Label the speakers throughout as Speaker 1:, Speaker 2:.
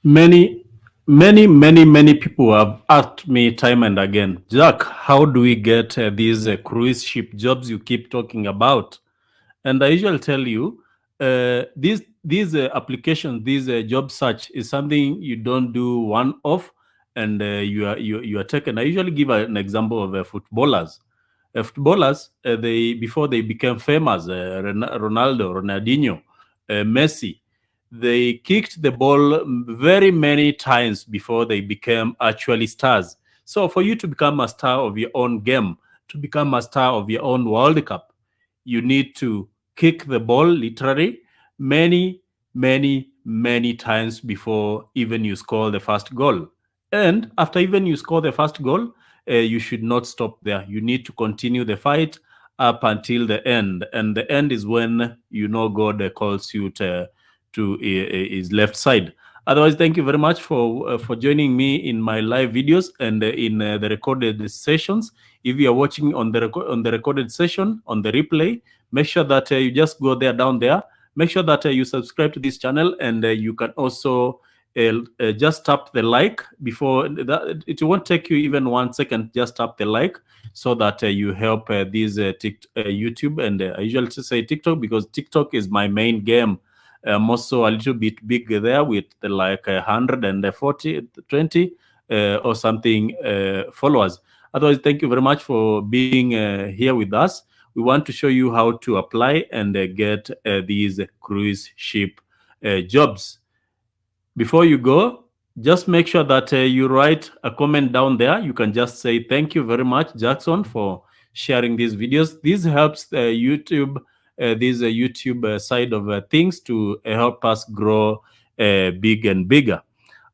Speaker 1: Many, many people have asked me time and again, Jack, how do we get these cruise ship jobs you keep talking about? And I usually tell you, these applications, these job search is something you don't do one off, and you are taken. I usually give an example of footballers. Footballers, they before they became famous, Ronaldo, Ronaldinho, Messi, they kicked the ball very many times before they became actually stars. So for you to become a star of your own game, to become a star of your own World Cup, you need to kick the ball literally many, many times before even you score the first goal. And after even you score the first goal, you should not stop there. You need to continue the fight up until the end. And the end is when you know God calls you to his left side. Otherwise, thank you very much for joining me in my live videos and in the recorded sessions. If you are watching on on the recorded session on the replay, make sure that you just go there down there. Make sure that you subscribe to this channel, and you can also just tap the like before that. It won't take you even 1 second. Just tap the like so that you help these YouTube, and I usually say TikTok because TikTok is my main game. I'm also a little bit big there with like 140, 20 or something followers. Otherwise, thank you very much for being here with us. We want to show you how to apply and get these cruise ship jobs. Before you go, just make sure that you write a comment down there. You can just say, thank you very much, Jackson, for sharing these videos. This helps YouTube side of things to help us grow big and bigger.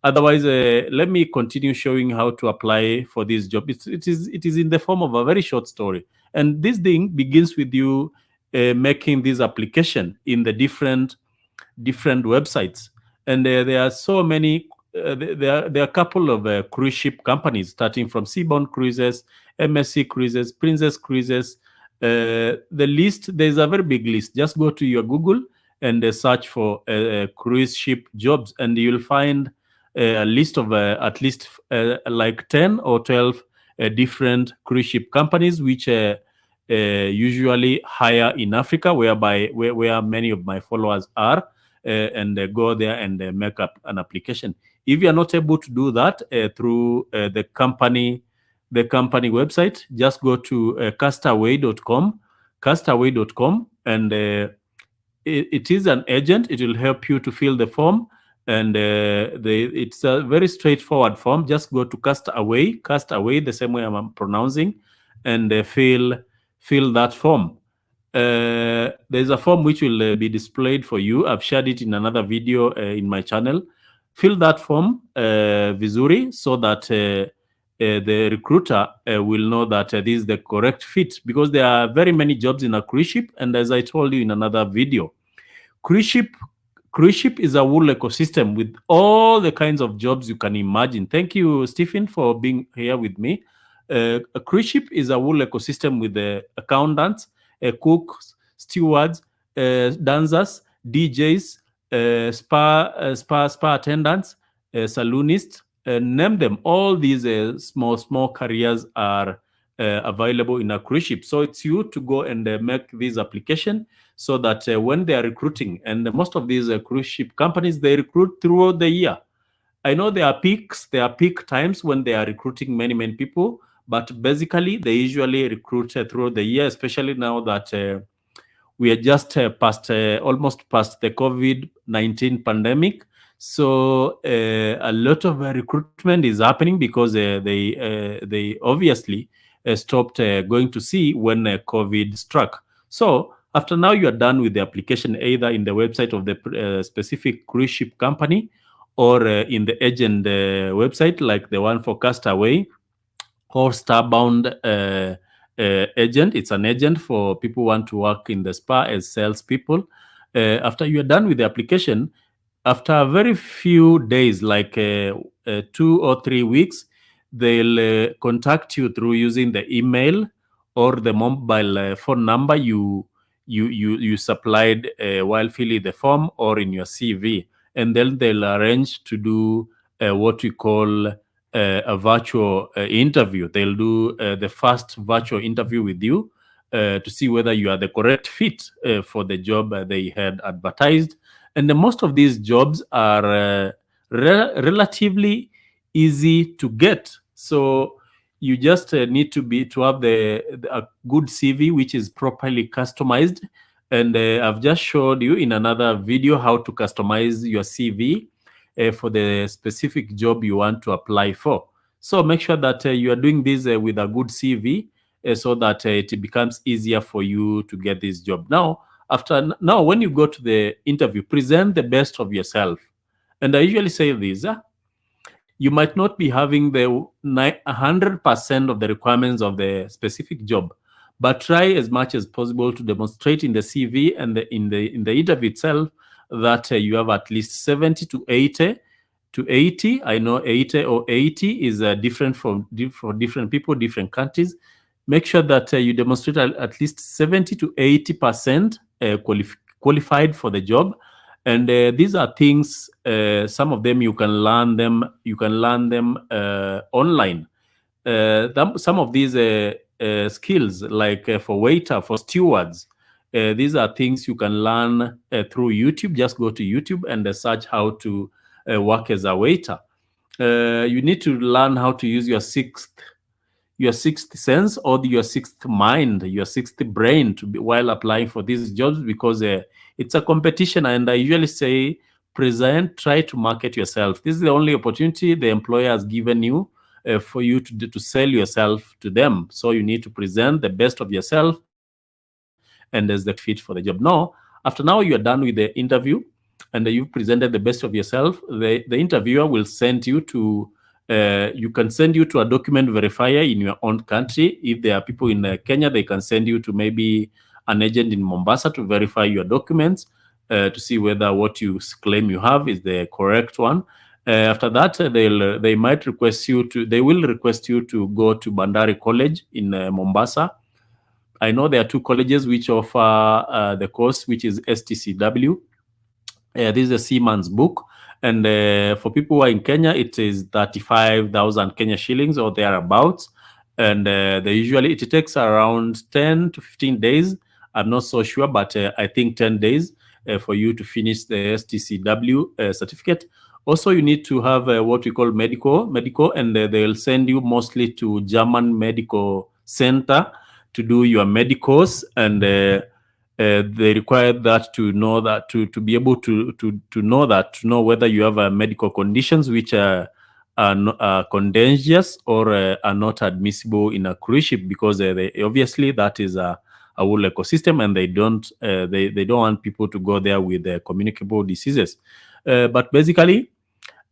Speaker 1: Otherwise, let me continue showing how to apply for this job. It is in the form of a very short story, and this thing begins with you making this application in the different websites. And there are so many. There are a couple of cruise ship companies, starting from Seabourn Cruises, MSC Cruises, Princess Cruises. The list, there's a very big list. Just go to your Google and search for cruise ship jobs, and you'll find a list of at least like 10 or 12 different cruise ship companies, which usually hire in Africa, where many of my followers are, and go there and make up an application. If you are not able to do that through the company website, just go to castaway.com, and it is an agent. It will help you to fill the form, and it's a very straightforward form. Just go to Castaway, the same way I'm pronouncing, and fill that form. There's a form which will be displayed for you. I've shared it in another video in my channel. Fill that form vizuri, so that the recruiter will know that this is the correct fit, because there are very many jobs in a cruise ship. And as I told you in another video, cruise ship is a whole ecosystem with all the kinds of jobs you can imagine. Thank you, Stephen, for being here with me. A cruise ship is a whole ecosystem with the accountants, cooks, stewards, dancers, DJs, spa attendants, saloonists. Name them. All these small careers are available in a cruise ship. So it's you to go and make this application, so that when they are recruiting, and most of these cruise ship companies, they recruit throughout the year. I know there are peak times when they are recruiting many people, but basically they usually recruit throughout the year, especially now that we are just almost past the COVID-19 pandemic. So a lot of recruitment is happening, because they obviously stopped going to sea when COVID struck. So after now, you are done with the application, either in the website of the specific cruise ship company, or in the agent website, like the one for Castaway or Starbound agent. It's an agent for people who want to work in the spa as salespeople. After you are done with the application, after a very few days, like 2 or 3 weeks, they'll contact you through using the email or the mobile phone number you supplied while filling the form, or in your CV. and then they'll arrange to do what we call a virtual interview. They'll do the first virtual interview with you to see whether you are the correct fit for the job they had advertised. And most of these jobs are relatively easy to get. So you just need to have a good CV which is properly customized. And I've just showed you in another video how to customize your CV for the specific job you want to apply for. So make sure that you are doing this with a good CV so that it becomes easier for you to get this job. Now, when you go to the interview, present the best of yourself. And I usually say this, you might not be having the 100% of the requirements of the specific job, but try as much as possible to demonstrate in the CV and in the interview itself that you have at least 70 to 80. I know 80 or 80 is different for different people, different countries. Make sure that you demonstrate at least 70 to 80% qualified for the job. And these are things, some of them you can learn them online. Some of these skills, like for waiter, for stewards, these are things you can learn through YouTube. Just go to YouTube and search how to work as a waiter. You need to learn how to use your sixth sense, or your sixth mind, your sixth brain while applying for these jobs, because it's a competition. And I usually say, try to market yourself. This is the only opportunity the employer has given you for you to sell yourself to them. So you need to present the best of yourself and as the fit for the job. Now you are done with the interview and you've presented the best of yourself, the interviewer will send you to you can send you to a document verifier in your own country. If there are people in Kenya, they can send you to maybe an agent in Mombasa to verify your documents to see whether what you claim you have is the correct one. After that, they will request you to go to Bandari College in Mombasa. I know there are two colleges which offer the course, which is STCW. This is a Seaman's book. And for people who are in Kenya, it is 35,000 Kenya shillings or thereabouts. And it takes around 10 to 15 days. I'm not so sure, but I think 10 days for you to finish the STCW certificate. Also, you need to have what we call medical, and they'll send you mostly to German Medical Center to do your medicals, and they require that to know that to be able to know whether you have medical conditions which are contagious or are not admissible in a cruise ship, because obviously that is a whole ecosystem, and they don't want people to go there with communicable diseases. But basically,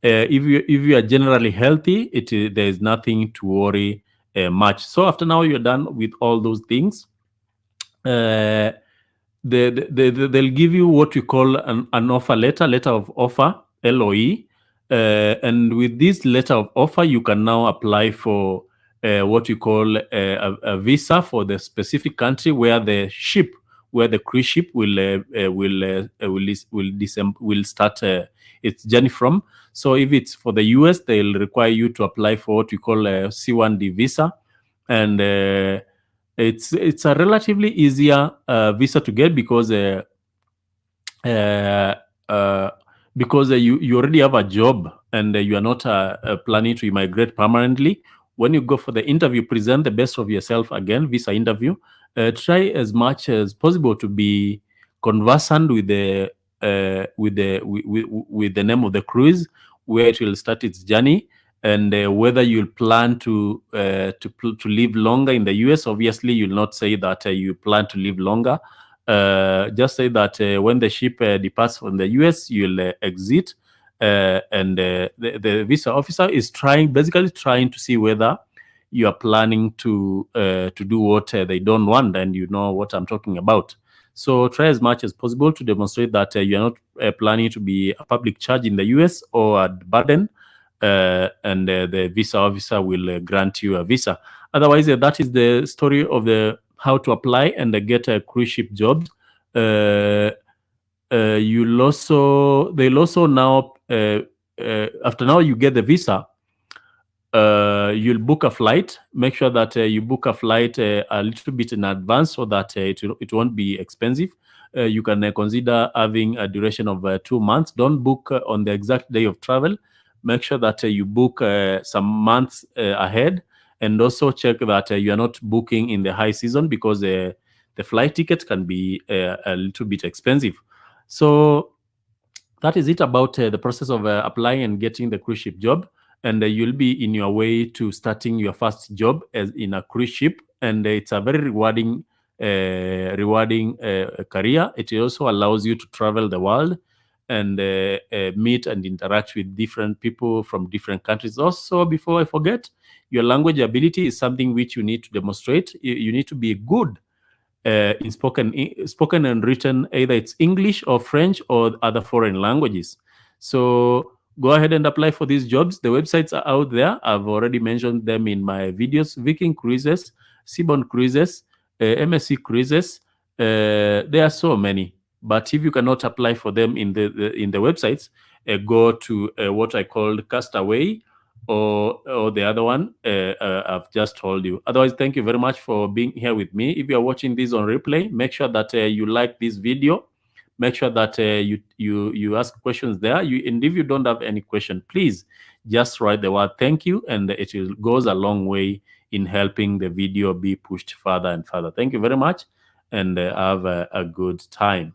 Speaker 1: if you are generally healthy, there is nothing to worry much. So after now you're done with all those things, they'll give you what we call an offer letter of offer, LOE. And with this letter of offer, you can now apply for what we call a visa for the specific country where the cruise ship will start its journey from. So if it's for the US, they'll require you to apply for what we call a C1D visa, and it's a relatively easier visa to get because you already have a job and you are not planning to immigrate permanently. When you go for the interview, present the best of yourself again, visa interview. Try as much as possible to be conversant with the name of the cruise, where it will start its journey, and whether you'll plan to live longer in the US. Obviously, you'll not say that you plan to live longer. Just say that when the ship departs from the US, you'll exit, and the visa officer is basically trying to see whether you are planning to do what they don't want, and you know what I'm talking about. So try as much as possible to demonstrate that you're not planning to be a public charge in the US or a burden, and the visa officer will grant you a visa. Otherwise, that is the story of how to apply and get a cruise ship job. they'll also now after now you get the visa, you'll book a flight. Make sure that you book a flight a little bit in advance so that it won't be expensive. You can consider having a duration of 2 months. Don't book on the exact day of travel. Make sure that you book some months ahead, and also check that you are not booking in the high season, because the flight ticket can be a little bit expensive. So that is it about the process of applying and getting the cruise ship job. And you'll be in your way to starting your first job as in a cruise ship, and it's a very rewarding career. It also allows you to travel the world and meet and interact with different people from different countries. Also, before I forget, your language ability is something which you need to demonstrate. You need to be good in spoken and written, either it's English or French or other foreign languages. So go ahead and apply for these jobs. The websites are out there. I've already mentioned them in my videos: Viking Cruises, Seabourn Cruises, MSC Cruises. There are so many, but if you cannot apply for them in the websites, go to what I called Castaway, or the other one I've just told you. Otherwise, thank you very much for being here with me. If you are watching this on replay, make sure that you like this video. Make sure that you ask questions there. And if you don't have any question, please just write the word thank you, and goes a long way in helping the video be pushed further and further. Thank you very much, and have a good time.